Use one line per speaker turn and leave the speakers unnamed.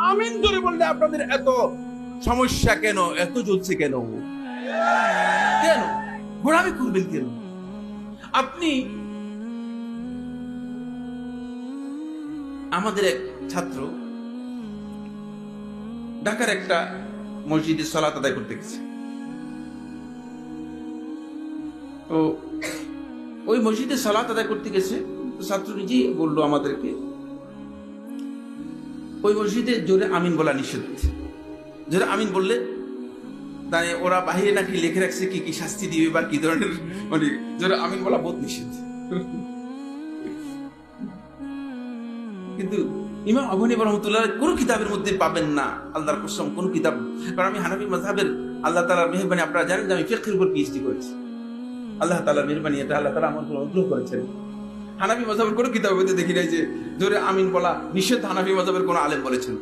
আমিন জোরে বললে আপনাদের এত সমস্যা কেন, এত জ্বলছে কেন? কেন গোড়ামি করবেন কেন? আপনি আমাদের এক ছাত্র ঢাকার একটা মসজিদে সালাত আদায় করতে গেছে। তো ওই মসজিদে সালাত আদায় করতে গেছে, ছাত্র নিজেই বললো আমাদেরকে ওই মসজিদে জোরে আমিন বলা নিষেধ। জোরে আমিন বললে তাই ওরা বাহিরে নাকি লিখে রাখছে কি কি শাস্তি দিবে বা কি ধরনের, মানে জোরে আমিন বলা বহুত নিষেধ। কিন্তু ইমাম আবু হানিফা রাহমাতুল্লাহ কোন কিতাবের মধ্যে পাবেন না, আল্লাহর কসম কোন কিতাব। কারণ আমি হানাফি মাযহাবের, আল্লাহ তাআলার মেহেরবানি, আপনারা জানেন যে আমি ফিকহের উপর পিএইচডি করেছি। আল্লাহ তাআলার মেহেরবানি, এটা আল্লাহ তাআলা আমার উপর অনুগ্রহ করেছেন। হানাফি মাযহাবের কোন কিতাবের মধ্যে দেখি নাই যে জোরে আমিন বলা নিষেধ হানাফি মাযহাবের কোন আলেম বলেছেন।